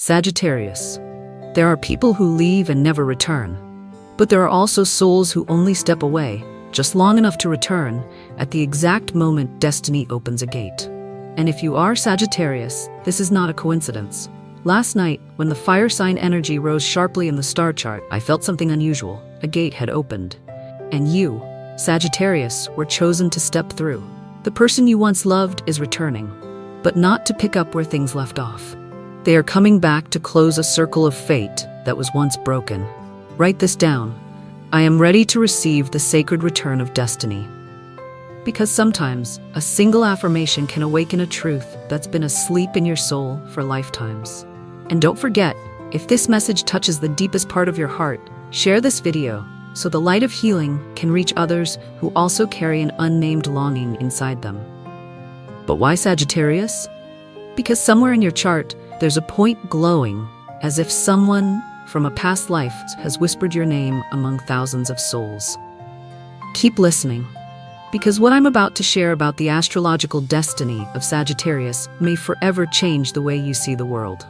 Sagittarius. There are people who leave and never return. But there are also souls who only step away, just long enough to return, at the exact moment destiny opens a gate. And if you are Sagittarius, this is not a coincidence. Last night, when the fire sign energy rose sharply in the star chart, I felt something unusual. A gate had opened. And you, Sagittarius, were chosen to step through. The person you once loved is returning, but not to pick up where things left off. They are coming back to close a circle of fate that was once broken. Write this down. I am ready to receive the sacred return of destiny. Because sometimes, a single affirmation can awaken a truth that's been asleep in your soul for lifetimes. And don't forget, if this message touches the deepest part of your heart, share this video so the light of healing can reach others who also carry an unnamed longing inside them. But why Sagittarius? Because somewhere in your chart, there's a point glowing, as if someone from a past life has whispered your name among thousands of souls. Keep listening, because what I'm about to share about the astrological destiny of Sagittarius may forever change the way you see the world.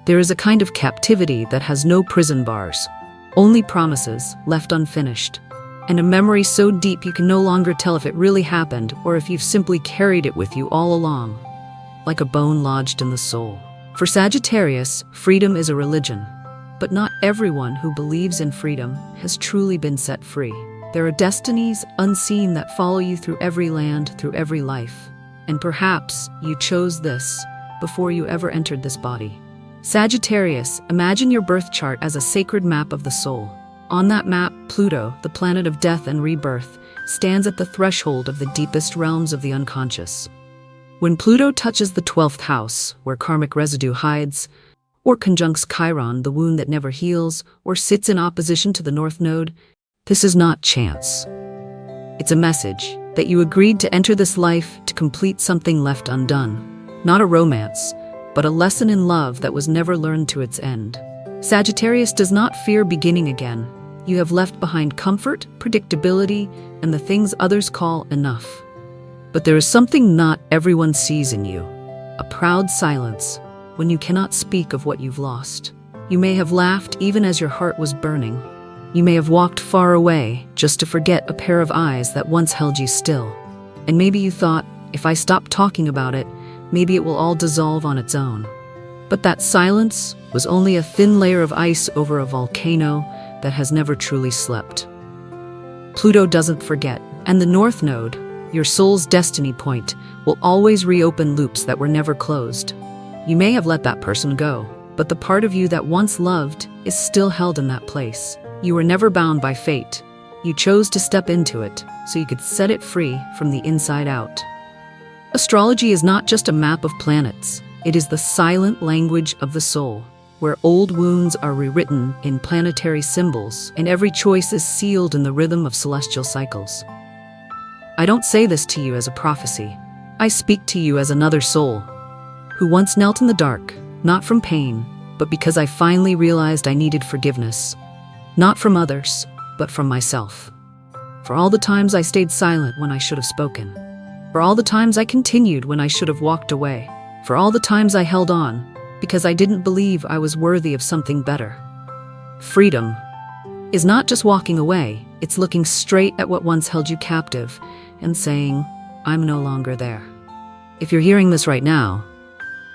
There is a kind of captivity that has no prison bars, only promises left unfinished, and a memory so deep you can no longer tell if it really happened or if you've simply carried it with you all along, like a bone lodged in the soul. For Sagittarius, freedom is a religion, but not everyone who believes in freedom has truly been set free. There are destinies unseen that follow you through every land, through every life, and perhaps you chose this before you ever entered this body. Sagittarius, imagine your birth chart as a sacred map of the soul. On that map, Pluto, the planet of death and rebirth, stands at the threshold of the deepest realms of the unconscious. When Pluto touches the 12th house, where karmic residue hides, or conjuncts Chiron, the wound that never heals, or sits in opposition to the North Node, this is not chance. It's a message that you agreed to enter this life to complete something left undone. Not a romance, but a lesson in love that was never learned to its end. Sagittarius does not fear beginning again. You have left behind comfort, predictability, and the things others call enough. But there is something not everyone sees in you, a proud silence when you cannot speak of what you've lost. You may have laughed even as your heart was burning. You may have walked far away just to forget a pair of eyes that once held you still. And maybe you thought, if I stop talking about it, maybe it will all dissolve on its own. But that silence was only a thin layer of ice over a volcano that has never truly slept. Pluto doesn't forget, and the North Node, your soul's destiny point, will always reopen loops that were never closed. You may have let that person go, but the part of you that once loved is still held in that place. You were never bound by fate. You chose to step into it so you could set it free from the inside out. Astrology is not just a map of planets. It is the silent language of the soul, where old wounds are rewritten in planetary symbols and every choice is sealed in the rhythm of celestial cycles. I don't say this to you as a prophecy. I speak to you as another soul, who once knelt in the dark, not from pain, but because I finally realized I needed forgiveness. Not from others, but from myself. For all the times I stayed silent when I should have spoken. For all the times I continued when I should have walked away. For all the times I held on, because I didn't believe I was worthy of something better. Freedom is not just walking away, it's looking straight at what once held you captive and saying, I'm no longer there. If you're hearing this right now,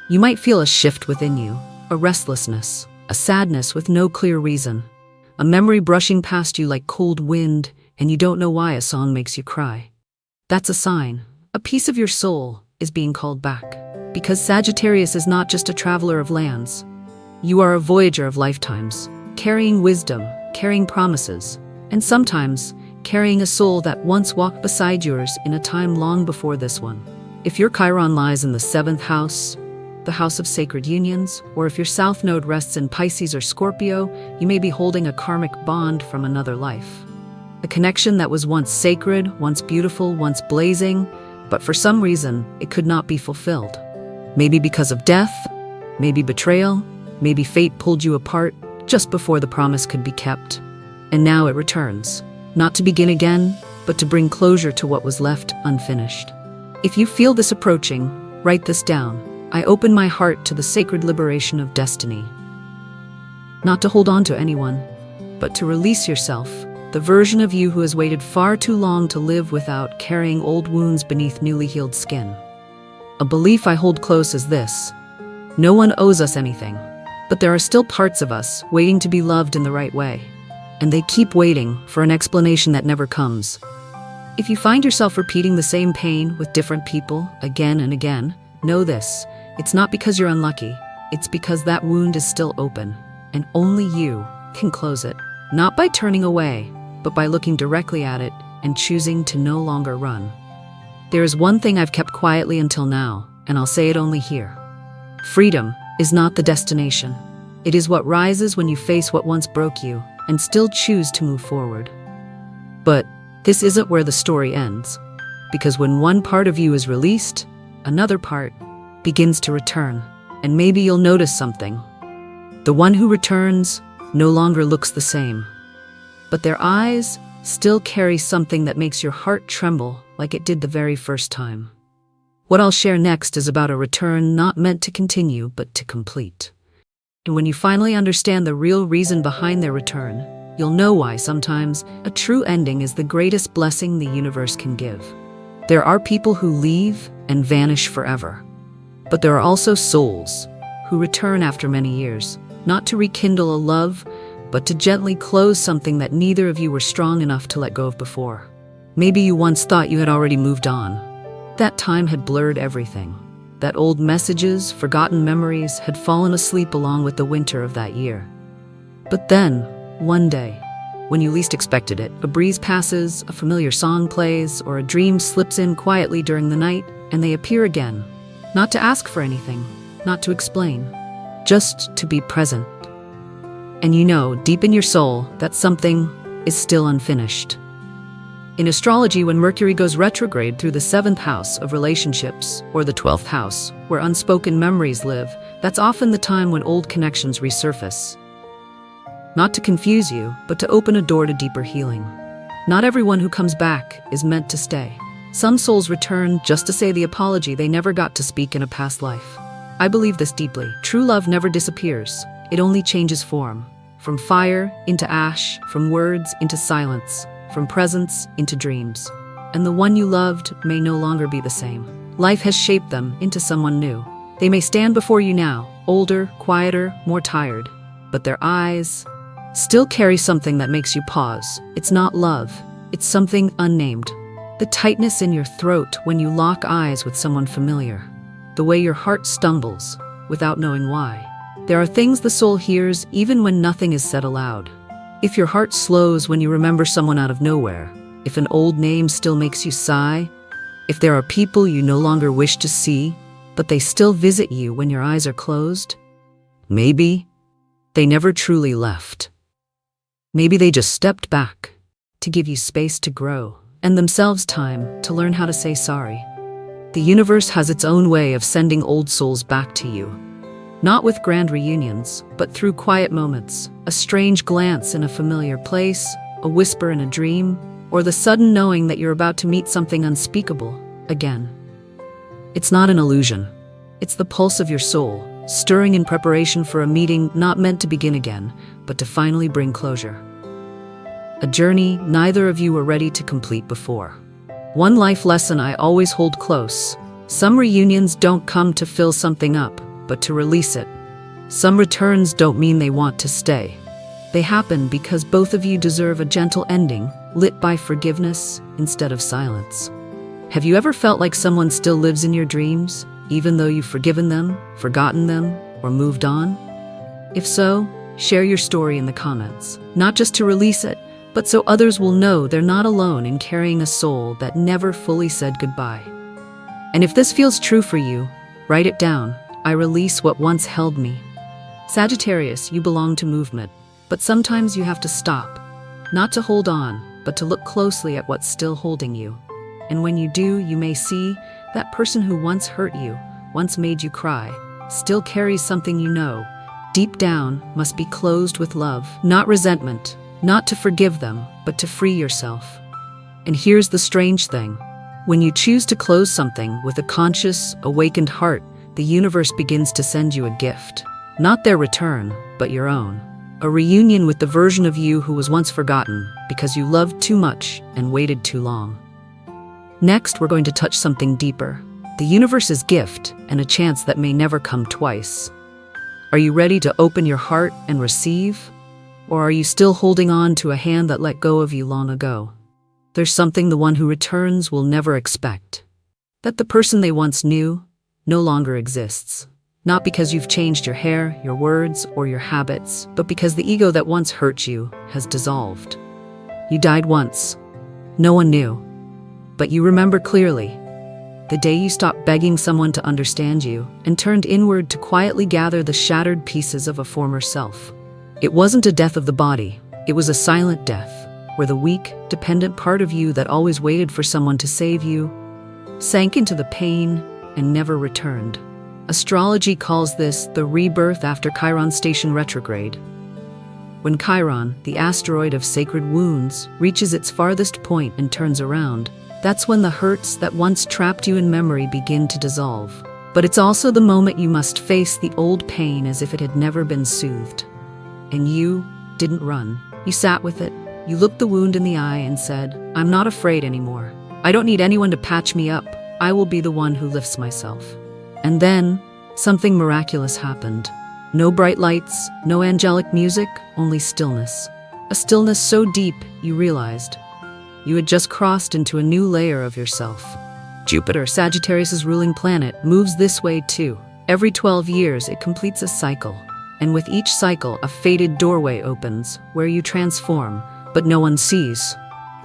you might feel a shift within you, a restlessness, a sadness with no clear reason, a memory brushing past you like cold wind, and you don't know why a song makes you cry. That's a sign. A piece of your soul is being called back. Because Sagittarius is not just a traveler of lands. You are a voyager of lifetimes, carrying wisdom, carrying promises, and sometimes carrying a soul that once walked beside yours in a time long before this one. If your Chiron lies in the 7th house, the house of sacred unions, or if your South Node rests in Pisces or Scorpio, you may be holding a karmic bond from another life. A connection that was once sacred, once beautiful, once blazing, but for some reason, it could not be fulfilled. Maybe because of death, maybe betrayal, maybe fate pulled you apart just before the promise could be kept. And now it returns, not to begin again, but to bring closure to what was left unfinished. If you feel this approaching, write this down. I open my heart to the sacred liberation of destiny. Not to hold on to anyone, but to release yourself, the version of you who has waited far too long to live without carrying old wounds beneath newly healed skin. A belief I hold close is this: no one owes us anything, but there are still parts of us waiting to be loved in the right way. And they keep waiting for an explanation that never comes. If you find yourself repeating the same pain with different people again and again, know this: it's not because you're unlucky, it's because that wound is still open, and only you can close it. Not by turning away, but by looking directly at it and choosing to no longer run. There is one thing I've kept quietly until now, and I'll say it only here. Freedom is not the destination. It is what rises when you face what once broke you and still choose to move forward. But this isn't where the story ends, because when one part of you is released, another part begins to return, and maybe you'll notice something. The one who returns no longer looks the same, but their eyes still carry something that makes your heart tremble like it did the very first time. What I'll share next is about a return not meant to continue, but to complete. And when you finally understand the real reason behind their return, you'll know why sometimes a true ending is the greatest blessing the universe can give. There are people who leave and vanish forever, but there are also souls who return after many years, not to rekindle a love, but to gently close something that neither of you were strong enough to let go of before. Maybe you once thought you had already moved on. That time had blurred everything. That old messages, forgotten memories had fallen asleep along with the winter of that year. But then, one day, when you least expected it, a breeze passes, a familiar song plays, or a dream slips in quietly during the night, and they appear again. Not to ask for anything, not to explain, just to be present. And you know, deep in your soul, that something is still unfinished. In astrology, when Mercury goes retrograde through the 7th house of relationships, or the 12th house, where unspoken memories live, that's often the time when old connections resurface. Not to confuse you, but to open a door to deeper healing. Not everyone who comes back is meant to stay. Some souls return just to say the apology they never got to speak in a past life. I believe this deeply. True love never disappears. It only changes form. From fire into ash, from words into silence, from presence into dreams. And the one you loved may no longer be the same. Life has shaped them into someone new. They may stand before you now, older, quieter, more tired, but their eyes still carry something that makes you pause. It's not love, it's something unnamed. The tightness in your throat when you lock eyes with someone familiar. The way your heart stumbles without knowing why. There are things the soul hears even when nothing is said aloud. If your heart slows when you remember someone out of nowhere, if an old name still makes you sigh, if there are people you no longer wish to see, but they still visit you when your eyes are closed, maybe they never truly left. Maybe they just stepped back to give you space to grow and themselves time to learn how to say sorry. The universe has its own way of sending old souls back to you. Not with grand reunions, but through quiet moments, a strange glance in a familiar place, a whisper in a dream, or the sudden knowing that you're about to meet something unspeakable again. It's not an illusion. It's the pulse of your soul, stirring in preparation for a meeting not meant to begin again, but to finally bring closure. A journey neither of you were ready to complete before. One life lesson I always hold close: some reunions don't come to fill something up, but to release it. Some returns don't mean they want to stay. They happen because both of you deserve a gentle ending, lit by forgiveness instead of silence. Have you ever felt like someone still lives in your dreams, even though you've forgiven them, forgotten them, or moved on? If so, share your story in the comments, not just to release it, but so others will know they're not alone in carrying a soul that never fully said goodbye. And if this feels true for you, write it down. I release what once held me. Sagittarius, you belong to movement, but sometimes you have to stop. Not to hold on, but to look closely at what's still holding you. And when you do, you may see that person who once hurt you, once made you cry, still carries something you know, deep down, must be closed with love, not resentment, not to forgive them, but to free yourself. And here's the strange thing. When you choose to close something with a conscious, awakened heart, the universe begins to send you a gift. Not their return, but your own. A reunion with the version of you who was once forgotten because you loved too much and waited too long. Next, we're going to touch something deeper. The universe's gift and a chance that may never come twice. Are you ready to open your heart and receive? Or are you still holding on to a hand that let go of you long ago? There's something the one who returns will never expect. That the person they once knew no longer exists. Not because you've changed your hair, your words, or your habits, but because the ego that once hurt you has dissolved. You died once. No one knew. But you remember clearly. The day you stopped begging someone to understand you and turned inward to quietly gather the shattered pieces of a former self. It wasn't a death of the body. It was a silent death, where the weak, dependent part of you that always waited for someone to save you sank into the pain and never returned. Astrology calls this the rebirth after Chiron station retrograde. When Chiron, the asteroid of sacred wounds, reaches its farthest point and turns around, that's when the hurts that once trapped you in memory begin to dissolve. But it's also the moment you must face the old pain as if it had never been soothed. And you didn't run. You sat with it. You looked the wound in the eye and said, "I'm not afraid anymore. I don't need anyone to patch me up. I will be the one who lifts myself." And then, something miraculous happened. No bright lights, no angelic music, only stillness. A stillness so deep, you realized you had just crossed into a new layer of yourself. Jupiter, Sagittarius' ruling planet, moves this way too. Every 12 years, it completes a cycle. And with each cycle, a fated doorway opens, where you transform, but no one sees.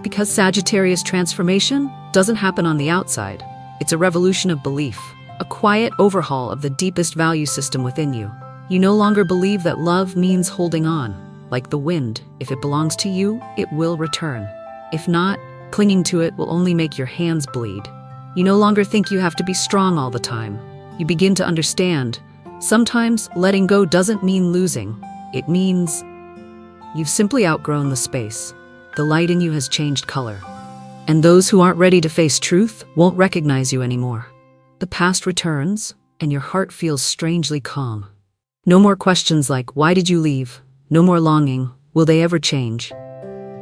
Because Sagittarius transformation doesn't happen on the outside. It's a revolution of belief. A quiet overhaul of the deepest value system within you. You no longer believe that love means holding on. Like the wind, if it belongs to you, it will return. If not, clinging to it will only make your hands bleed. You no longer think you have to be strong all the time. You begin to understand. Sometimes letting go doesn't mean losing. It means you've simply outgrown the space. The light in you has changed color. And those who aren't ready to face truth won't recognize you anymore. The past returns, and your heart feels strangely calm. No more questions like, why did you leave? No more longing, will they ever change?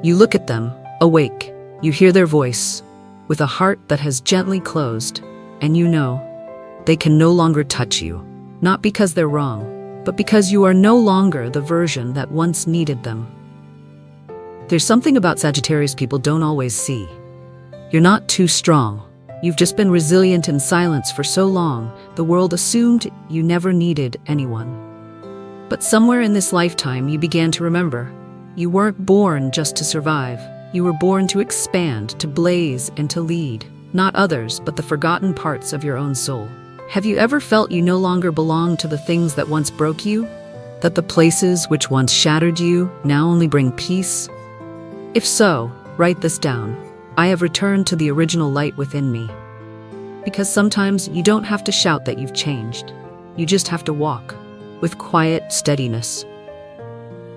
You look at them, awake. You hear their voice, with a heart that has gently closed, and you know, they can no longer touch you. Not because they're wrong, but because you are no longer the version that once needed them. There's something about Sagittarius people don't always see. You're not too strong. You've just been resilient in silence for so long, the world assumed you never needed anyone. But somewhere in this lifetime, you began to remember. You weren't born just to survive. You were born to expand, to blaze, and to lead. Not others, but the forgotten parts of your own soul. Have you ever felt you no longer belong to the things that once broke you? That the places which once shattered you now only bring peace? If so, write this down. I have returned to the original light within me. Because sometimes you don't have to shout that you've changed. You just have to walk, with quiet steadiness.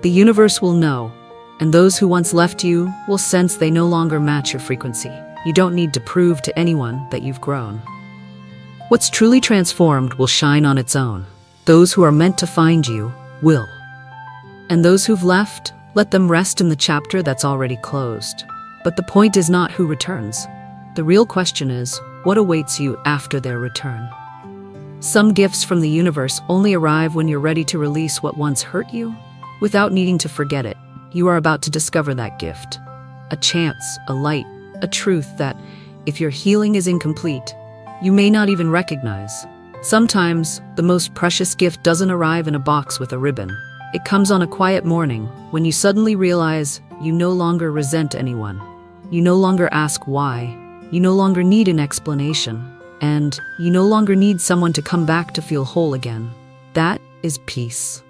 The universe will know, and those who once left you will sense they no longer match your frequency. You don't need to prove to anyone that you've grown. What's truly transformed will shine on its own. Those who are meant to find you will. And those who've left, let them rest in the chapter that's already closed. But the point is not who returns. The real question is, what awaits you after their return? Some gifts from the universe only arrive when you're ready to release what once hurt you, without needing to forget it. You are about to discover that gift. A chance, a light, a truth that, if your healing is incomplete, you may not even recognize. Sometimes, the most precious gift doesn't arrive in a box with a ribbon. It comes on a quiet morning, when you suddenly realize you no longer resent anyone. You no longer ask why. You no longer need an explanation. And you no longer need someone to come back to feel whole again. That is peace.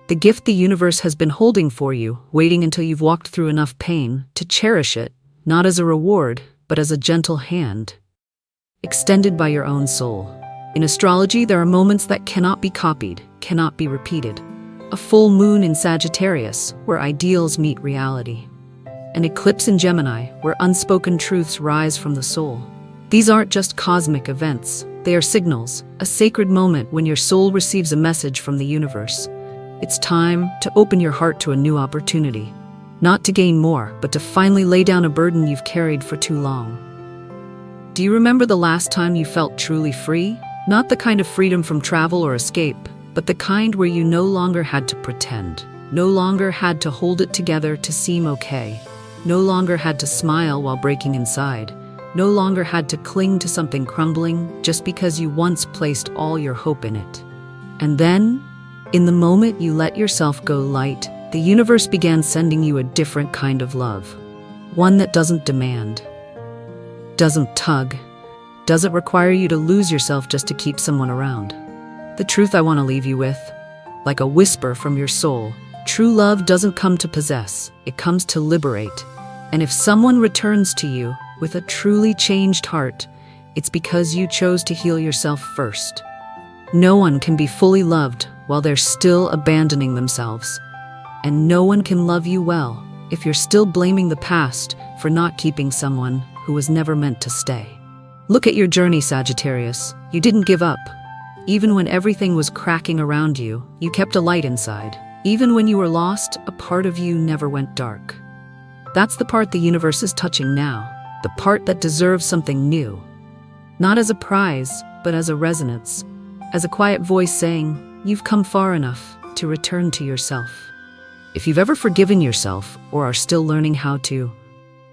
The gift the universe has been holding for you, waiting until you've walked through enough pain to cherish it, not as a reward, but as a gentle hand, extended by your own soul. In astrology, there are moments that cannot be copied, cannot be repeated. A full moon in Sagittarius, where ideals meet reality. An eclipse in Gemini, where unspoken truths rise from the soul. These aren't just cosmic events, They are signals, a sacred moment when your soul receives a message from the universe. It's time to open your heart to a new opportunity. Not to gain more, but to finally lay down a burden you've carried for too long. Do you remember the last time you felt truly free? Not the kind of freedom from travel or escape, but the kind where you no longer had to pretend, no longer had to hold it together to seem okay, no longer had to smile while breaking inside, no longer had to cling to something crumbling just because you once placed all your hope in it. And then, in the moment you let yourself go light, the universe began sending you a different kind of love. One that doesn't demand, doesn't tug, doesn't require you to lose yourself just to keep someone around. The truth I want to leave you with, like a whisper from your soul, true love doesn't come to possess, it comes to liberate. And if someone returns to you with a truly changed heart, it's because you chose to heal yourself first. No one can be fully loved while they're still abandoning themselves. And no one can love you well if you're still blaming the past for not keeping someone who was never meant to stay. Look at your journey, Sagittarius. You didn't give up. Even when everything was cracking around you, you kept a light inside. Even when you were lost, a part of you never went dark. That's the part the universe is touching now, the part that deserves something new. Not as a prize, but as a resonance, as a quiet voice saying, you've come far enough to return to yourself. If you've ever forgiven yourself or are still learning how to,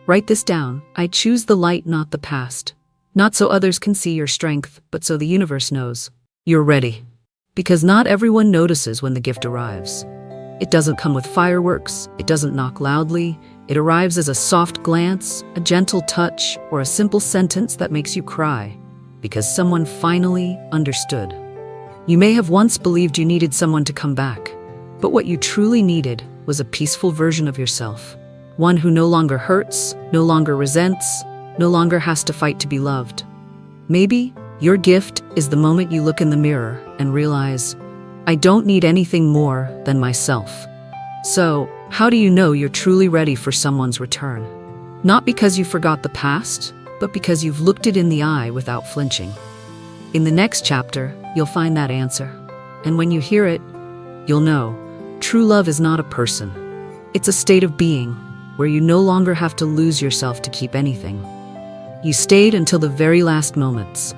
write this down. I choose the light, not the past. Not so others can see your strength, but so the universe knows you're ready. Because not everyone notices when the gift arrives. It doesn't come with fireworks, it doesn't knock loudly, it arrives as a soft glance, a gentle touch, or a simple sentence that makes you cry, because someone finally understood. You may have once believed you needed someone to come back, but what you truly needed was a peaceful version of yourself. One who no longer hurts, no longer resents, no longer has to fight to be loved. Maybe your gift is the moment you look in the mirror and realize, I don't need anything more than myself. So, how do you know you're truly ready for someone's return? Not because you forgot the past, but because you've looked it in the eye without flinching. In the next chapter, you'll find that answer. And when you hear it, you'll know, true love is not a person. It's a state of being, where you no longer have to lose yourself to keep anything. You stayed until the very last moments.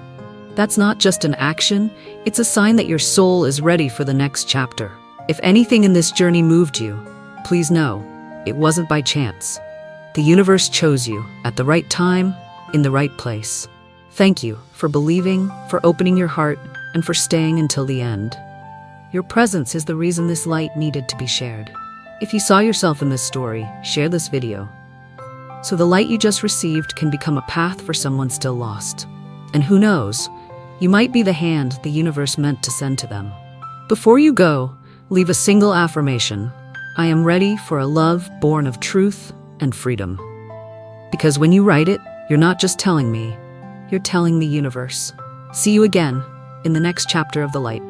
That's not just an action, it's a sign that your soul is ready for the next chapter. If anything in this journey moved you, please know, it wasn't by chance. The universe chose you at the right time, in the right place. Thank you for believing, for opening your heart, and for staying until the end. Your presence is the reason this light needed to be shared. If you saw yourself in this story, share this video, so the light you just received can become a path for someone still lost. And who knows, you might be the hand the universe meant to send to them. Before you go, leave a single affirmation. I am ready for a love born of truth and freedom. Because when you write it, you're not just telling me, you're telling the universe. See you again in the next chapter of The Light.